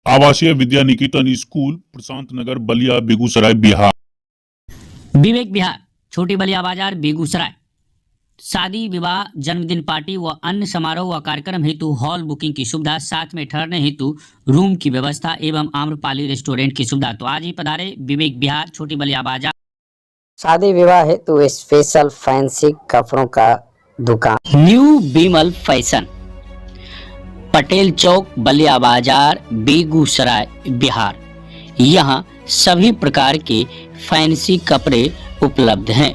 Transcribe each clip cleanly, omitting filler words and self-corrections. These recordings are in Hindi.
आवासीय विद्या निकेतन स्कूल प्रशांत नगर बलिया बेगूसराय बिहार। विवेक विहार छोटी बलिया बाजार बेगूसराय। शादी विवाह जन्मदिन पार्टी व अन्य समारोह व कार्यक्रम हेतु हॉल बुकिंग की सुविधा, साथ में ठहरने हेतु रूम की व्यवस्था एवं आम्रपाली रेस्टोरेंट की सुविधा। तो आज ही पधारे विवेक विहार छोटी बलिया बाजार। शादी विवाह हेतु स्पेशल फैंसी कपड़ों का दुकान न्यू बीमल फैशन, पटेल चौक बलिया बाजार बेगूसराय बिहार। यहाँ सभी प्रकार के फैंसी कपड़े उपलब्ध हैं।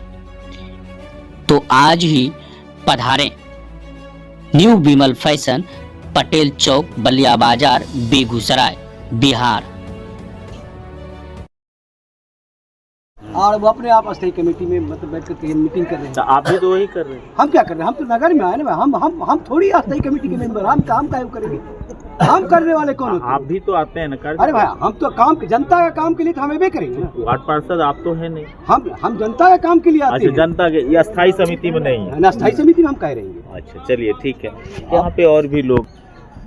तो आज ही पधारें न्यू बीमल फैशन, पटेल चौक बलिया बाजार बेगूसराय बिहार। और वो अपने आप अस्थायी कमेटी में मतलब बैठ कर मीटिंग कर रहे हैं। तो आप भी तो वही कर रहे हैं। हम क्या कर रहे हैं? हम तो नगर में आए ना, हम थोड़ी अस्थायी कमेटी के मेंबर। हम काम काहे करेंगे? हम करने वाले कौन होते हैं? आप भी तो आते हैं ना कर। अरे भाई, हम तो काम जनता का काम के लिए तो हमें भी करेंगे ना। वार्ड पार्षद आप तो है नहीं। हम जनता का काम के लिए आते हैं। जनता के ये अस्थायी समिति में नहीं है। अस्थायी समिति में हम कह रहे हैं। अच्छा चलिए ठीक है। यहाँ पे और भी लोग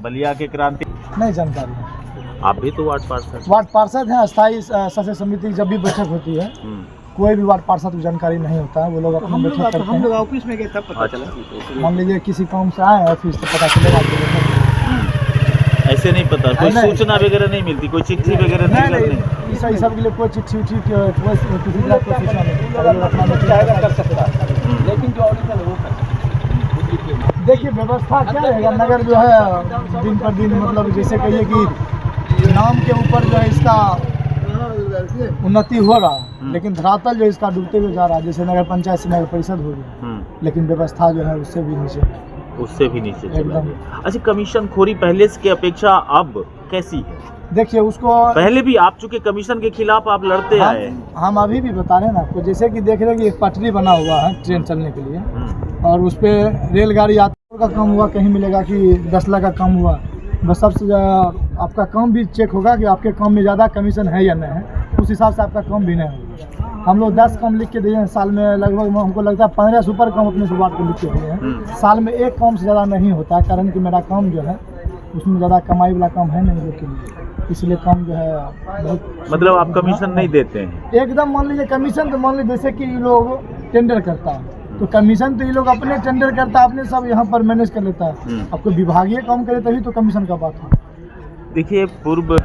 बलिया के क्रांति नहीं जानकारी। आप भी तो वार्ड पार्षद हैं। अस्थायी सदस्य समिति जब भी बैठक होती है, कोई भी वार्ड पार्षद को जानकारी नहीं होता है। वो लोग अपनी बैठक करते हैं। हम लोग ऑफिस में गए तब पता चला। मान लीजिए किसी काम से आए ऑफिस तो पता चलेगा। ऐसे नहीं पता, कोई सूचना वगैरह नहीं मिलती, कोई चिट्ठी वगैरह नहीं। इस सब के लिए कोई चिट्ठी किसी तरह की सूचना नहीं कर सकता है, लेकिन जो ऑरिजिनल वो देखिए व्यवस्था क्या रहेगा। नगर जो है दिन पर दिन मतलब जैसे कहिए कि नाम के ऊपर जो है इसका उन्नति हो रहा है, लेकिन धरातल जो इसका डूबते हुए जा रहा है। जैसे नगर पंचायत से नगर परिषद हो गया, लेकिन व्यवस्था जो है उससे भी नीचे चला गया। अच्छा, कमीशन खोरी पहले की अपेक्षा अब कैसी है? देखिए उसको पहले भी आप चूंकि कमीशन के खिलाफ आप लड़ते आए। हम अभी भी बता रहे हैं ना आपको। जैसे कि देख रहे हैं कि एक पटरी बना हुआ है ट्रेन चलने के लिए, और उस पर रेलगाड़ी यात्रा का कम हुआ, कहीं मिलेगा कि 10 लाख का कम हुआ। बस सबसे आपका काम भी चेक होगा कि आपके काम में ज़्यादा कमीशन है या नहीं है, उस हिसाब से आपका काम भी नहीं होगा। हम लोग 10 काम लिख के दिए हैं साल में, लगभग हमको लगता है 15 सुपर काम अपने से वार्ड को लिख के दिए हैं। साल में एक काम से ज़्यादा नहीं होता है, कारण कि मेरा काम जो है उसमें ज़्यादा कमाई वाला काम है नहीं लोग के लिए, इसलिए काम जो है बहुत। मतलब आप कमीशन नहीं देते हैं एकदम? मान लीजिए कमीशन तो मान लीजिए जैसे कि ये लोग टेंडर करता है तो कमीशन तो ये लोग अपने टेंडर करता है, अपने सब यहाँ पर मैनेज कर लेता है। आपको विभागीय काम करे तभी तो कमीशन का बात है। देखिए पूर्व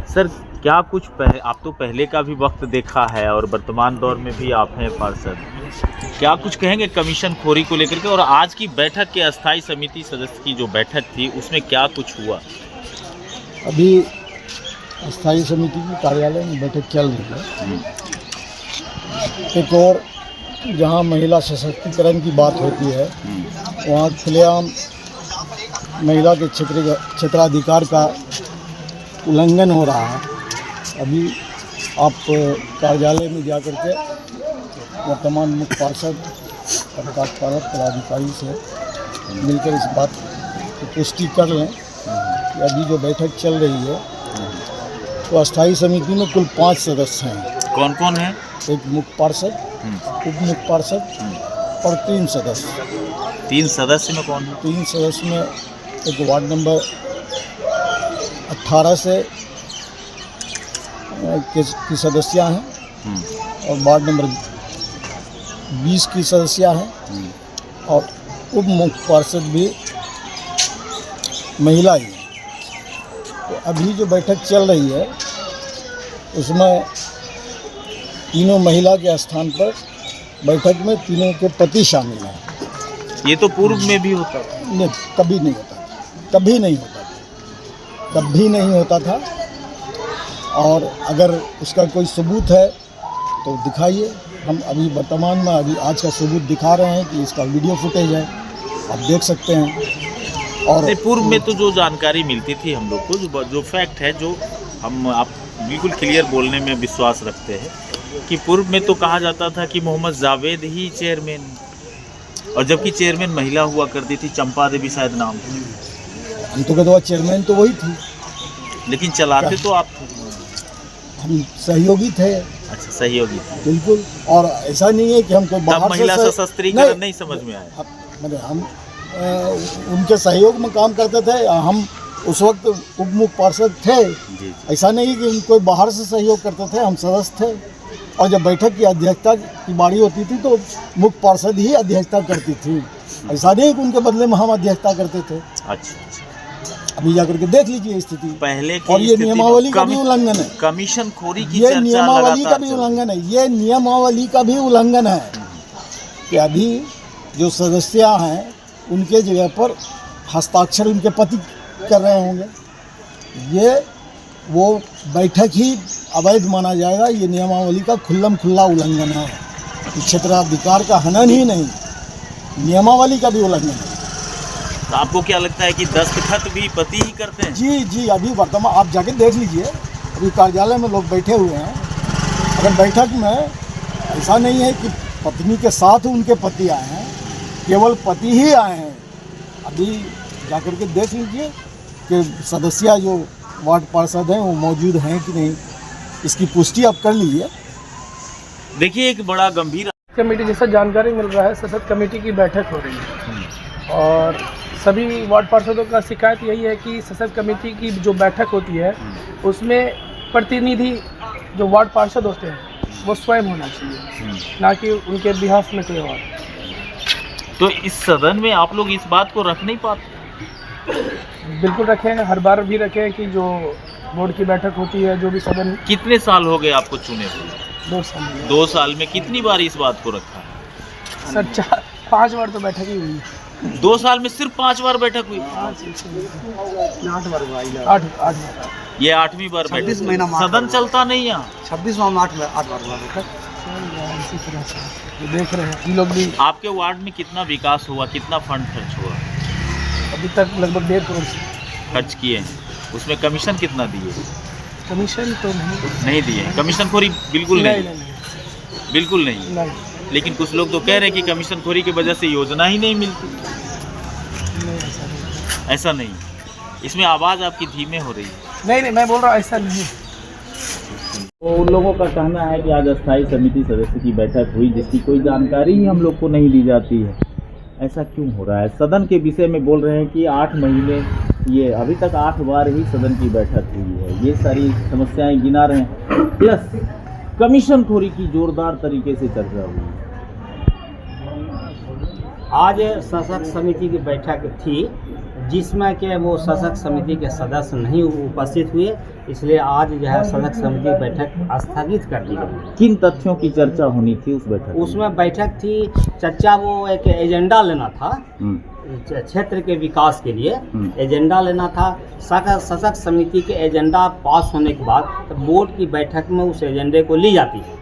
सर क्या कुछ आप तो पहले का भी वक्त देखा है और वर्तमान दौर में भी आप हैं पार्षद, क्या कुछ कहेंगे कमीशन खोरी को लेकर के? और आज की बैठक के अस्थाई समिति सदस्य की जो बैठक थी उसमें क्या कुछ हुआ? अभी अस्थाई समिति की कार्यालय में बैठक चल रही है। एक और जहां महिला सशक्तिकरण की बात होती है, वहां खुलेआम महिला के क्षेत्राधिकार का उल्लंघन हो रहा है। अभी आप कार्यालय में जाकर के वर्तमान मुख्य पार्षद और कार्यपालक पदाधिकारी से मिलकर इस बात की पुष्टि कर लें कि अभी जो बैठक चल रही है तो अस्थाई समिति में कुल 5 सदस्य हैं। कौन कौन है? एक मुख्य पार्षद, उप मुख्य पार्षद और 3 सदस्य। 3 सदस्य में कौन है? 3 सदस्य में एक वार्ड नंबर 18 से की सदस्या हैं और वार्ड नंबर 20 की सदस्या हैं, और उप मुख्य पार्षद भी महिला ही है। तो अभी जो बैठक चल रही है उसमें तीनों महिला के स्थान पर बैठक में तीनों के पति शामिल हैं। ये तो पूर्व में भी होता था? नहीं, कभी नहीं होता था, कभी नहीं होता था। और अगर उसका कोई सबूत है तो दिखाइए। हम अभी वर्तमान में अभी आज का सबूत दिखा रहे हैं कि इसका वीडियो फुटेज है, आप देख सकते हैं। और पूर्व में तो जो जानकारी मिलती थी हम लोग को, जो फैक्ट है, जो हम आप बिल्कुल क्लियर बोलने में विश्वास रखते हैं कि पूर्व में तो कहा जाता था कि मोहम्मद जावेद ही चेयरमैन, और जबकि चेयरमैन महिला हुआ करती थी, चंपा देवी शायद नाम थी। हम तो कहते चेयरमैन तो वही थी, लेकिन चलाते तो आप थे। हम सहयोगी थे। अच्छा, सहयोगी थे, बिल्कुल। और ऐसा नहीं है कि हमको बाहर महिला सशस्त्रीकरण नहीं समझ में आया। मतलब हम उनके सहयोग में काम करते थे। हम उस वक्त उप मुख्य पार्षद थे। जी ऐसा नहीं कि कोई बाहर से सहयोग करते थे, हम सदस्य थे। और जब बैठक की अध्यक्षता की बारी होती थी तो मुख्य पार्षद ही अध्यक्षता करती थी। ऐसा नहीं कि उनके बदले में हम अध्यक्षता करते थे। अच्छा, अभी जाकर के देख लीजिए स्थिति। पहले की और ये स्थिति में नियमावली का भी उल्लंघन है। कमीशन खोरी की ये चर्चा नियमावली का लगातार भी चल रही है। उल्लंघन है। ये नियमावली का भी उल्लंघन है कि अभी जो सदस्य हैं उनके जगह पर हस्ताक्षर उनके पति कर रहे होंगे। ये वो बैठक ही अवैध माना जाएगा। ये नियमावली का खुल्लम खुल्ला उल्लंघन है। क्षेत्राधिकार का हनन ही नहीं, नियमावली का भी उल्लंघन है। तो आपको क्या लगता है कि दस्तखत भी पति ही करते हैं? जी जी, अभी वर्तमान आप जाके देख लीजिए, अभी कार्यालय में लोग बैठे हुए हैं। अगर बैठक में ऐसा नहीं है कि पत्नी के साथ उनके पति आए हैं, केवल पति ही आए हैं। अभी जाकर के देख लीजिए कि सदस्य जो वार्ड पार्षद हैं वो मौजूद हैं कि नहीं, इसकी पुष्टि आप कर लीजिए। देखिए, एक बड़ा गंभीर कमेटी जैसा जानकारी मिल रहा है, सशक्त कमेटी की बैठक हो रही है और सभी वार्ड पार्षदों का शिकायत यही है कि सशक्त कमेटी की जो बैठक होती है उसमें प्रतिनिधि जो वार्ड पार्षद होते हैं वो स्वयं होना चाहिए, ना कि उनके बिहाफ में कोई और। तो इस सदन में आप लोग इस बात को रख नहीं पाते? बिल्कुल रखें, हर बार भी रखें कि जो बोर्ड की बैठक होती है, जो भी सदन। कितने साल हो गए आपको चुने हुए? 2 साल में। 2 साल में कितनी बार इस बात को रखा है? सर 4-5 बार तो बैठक ही हुई। 2 साल में सिर्फ 5 बार बैठक हुई? 8 बार हुआ, 8 बार। ये 8वीं बार 26 बैठक। महीना मार्च सदन में। चलता नहीं यहाँ? 26 में 8 बार हुआ बैठक। इसी तरह से देख रहे हैं हम लोग भी। आपके वार्ड में कितना विकास हुआ, कितना फंड खर्च हुआ? अभी तक लगभग 1.5 करोड़ से खर्च किए हैं। उसमें कमीशन कितना दिए? कमीशन तो नहीं दिए। कमीशन खोरी बिल्कुल नहीं, नहीं। बिल्कुल नहीं। लेकिन कुछ लोग तो कह रहे हैं कि कमीशन खोरी की वजह से योजना ही नहीं मिलती। ऐसा नहीं, इसमें आवाज़ आपकी धीमे हो रही है। नहीं, मैं बोल रहा हूँ ऐसा नहीं। तो उन लोगों का कहना है कि आज अस्थायी समिति सदस्य की बैठक हुई जिसकी कोई जानकारी ही हम लोग को नहीं दी जाती है। ऐसा क्यों हो रहा है? सदन के विषय में बोल रहे हैं कि 8 महीने, ये अभी तक 8 बार ही सदन की बैठक हुई है। ये सारी समस्याएं गिना रहे हैं, प्लस कमीशन खोरी की जोरदार तरीके से चर्चा हुई। आज सशक्त समिति की बैठक थी जिसमें कि वो सशक्त समिति के सदस्य नहीं उपस्थित हुए, इसलिए आज जो है सशक्त समिति की बैठक स्थगित कर दी गई। किन तथ्यों की चर्चा होनी थी उस बैठक में? उसमें बैठक थी चर्चा, वो एक एजेंडा लेना था क्षेत्र के विकास के लिए, एजेंडा लेना था। सशक्त समिति के एजेंडा पास होने के बाद बोर्ड की बैठक में उस एजेंडे को ली जाती है,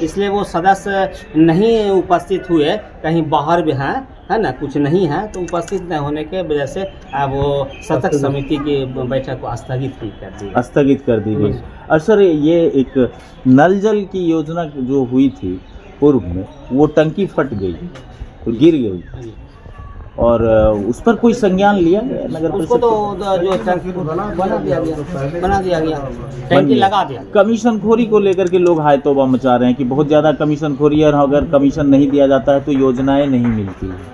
इसलिए वो सदस्य नहीं उपस्थित हुए, कहीं बाहर भी हैं, है ना, कुछ नहीं है, तो उपस्थित नहीं होने के वजह से वो सशक्त समिति की बैठक को स्थगित कर दी गई। और सर, ये एक नल जल की योजना जो हुई थी पूर्व में, वो टंकी फट गई तो गिर गई और उस पर कोई संज्ञान लिया गया नगर परिषद? उसको तो जो टंकी बना दिया गया, टंकी लगा दिया। कमीशन खोरी को लेकर के लोग हाय तौबा मचा रहे हैं कि बहुत ज़्यादा कमीशन खोरी है और अगर कमीशन नहीं दिया जाता है तो योजनाएं नहीं मिलती है।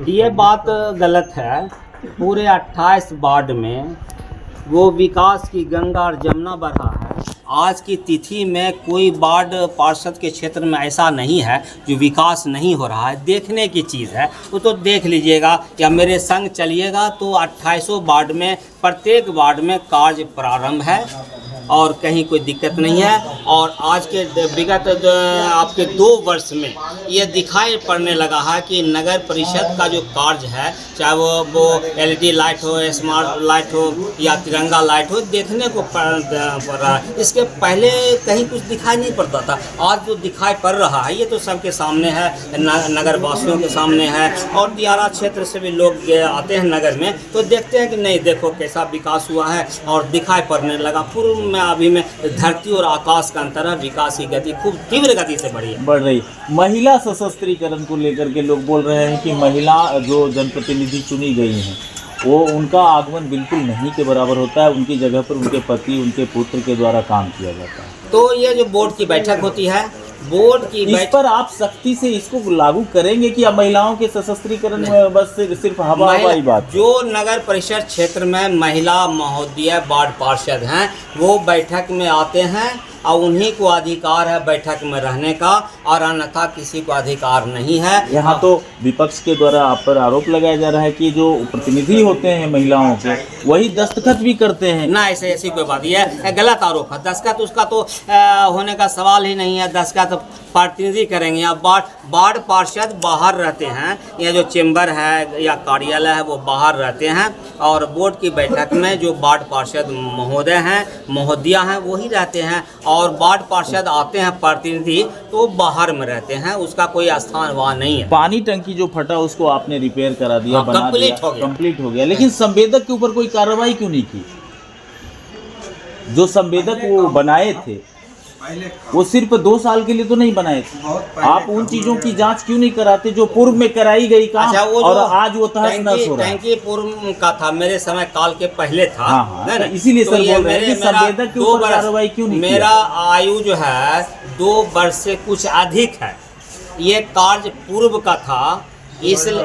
ये बात गलत है। पूरे 28 वार्ड में वो विकास की गंगा और जमुना बह रहा है। आज की तिथि में कोई वार्ड पार्षद के क्षेत्र में ऐसा नहीं है जो विकास नहीं हो रहा है। देखने की चीज़ है, वो तो देख लीजिएगा या मेरे संग चलिएगा तो 28 वार्ड में प्रत्येक वार्ड में कार्य प्रारंभ है और कहीं कोई दिक्कत नहीं है। और आज के विगत आपके 2 वर्ष में ये दिखाई पड़ने लगा है कि नगर परिषद का जो कार्य है, चाहे वो LED लाइट हो, स्मार्ट लाइट हो या तिरंगा लाइट हो, देखने को पड़ रहा है। इसके पहले कहीं कुछ दिखाई नहीं पड़ता था, आज जो दिखाई पड़ रहा है ये तो सबके सामने है, नगर वासियों के सामने है। और दियारा क्षेत्र से भी लोग आते हैं नगर में तो देखते हैं कि नहीं, देखो कैसा विकास हुआ है और दिखाई पड़ने लगा। पूर्व में अभी में धरती और आकाश का अंतर है, विकास की गति खूब तीव्र गति से बढ़ रही। महिला सशस्त्रीकरण को लेकर के लोग बोल रहे हैं कि महिला जो जनप्रतिनिधि चुनी गई हैं वो उनका आगमन बिल्कुल नहीं के बराबर होता है, उनकी जगह पर उनके पति, उनके पुत्र के द्वारा काम किया जाता है। तो ये जो बोर्ड की बैठक होती है, बोर्ड की इस पर आप सख्ती से इसको लागू करेंगे कि अब महिलाओं के सशस्त्रीकरण में बस सिर्फ हवाई बात? जो नगर परिषद क्षेत्र में महिला महोदय वार्ड पार्षद हैं वो बैठक में आते हैं और उन्हीं को अधिकार है बैठक में रहने का, और अन्यथा किसी को अधिकार नहीं है। यहाँ तो विपक्ष के द्वारा आप पर आरोप लगाया जा रहा है कि जो प्रतिनिधि होते हैं महिलाओं के वही दस्तखत भी करते हैं। ना, ऐसी कोई बात, यह गलत आरोप है। दस्तखत उसका तो होने का सवाल ही नहीं है। दस्तखत प्रतिनिधि करेंगे। यहाँ वार्ड पार्षद बाहर रहते हैं, या जो चेंबर है या कार्यालय है वो बाहर रहते हैं, और बोर्ड की बैठक में जो वार्ड पार्षद महोदय हैं महोदया हैं वही रहते हैं, और वार्ड पार्षद आते हैं प्रतिनिधि तो बाहर में रहते हैं, उसका कोई स्थान वहाँ नहीं है। पानी टंकी जो फटा उसको आपने रिपेयर करा दिया, हाँ, बना कंप्लीट दिया, हो गया। कंप्लीट हो गया, लेकिन संवेदक के ऊपर कोई कार्रवाई क्यों नहीं की? जो संवेदक वो बनाए थे वो सिर्फ 2 साल के लिए तो नहीं बनाए थे। आप उन चीजों की जांच क्यों नहीं कराते जो पूर्व में कराई गई काम? अच्छा, वो और आज वो तहस नहस हो रहा है। टैंकी पूर्व का था, मेरे समय काल के पहले था। हाँ, है ना? इसीलिए तो सर ये बोल रहे हैं कि संवेदक के ऊपर कार्रवाई क्यों नहीं? मेरा आयु जो है 2 वर्ष से कुछ अधिक है। ये कार्य पूर्व का था, इसलिए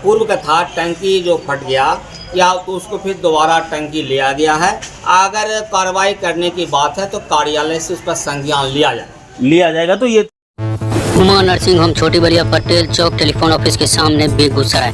पूर्व का था। टंकी जो फट गया या तो उसको फिर दोबारा टंकी लिया गया है। अगर कार्रवाई करने की बात है तो कार्यालय से उस पर संज्ञान लिया जाएगा। तो ये उमा नर्सिंग होम छोटी बलिया पटेल चौक टेलीफोन ऑफिस के सामने बेगूसराय।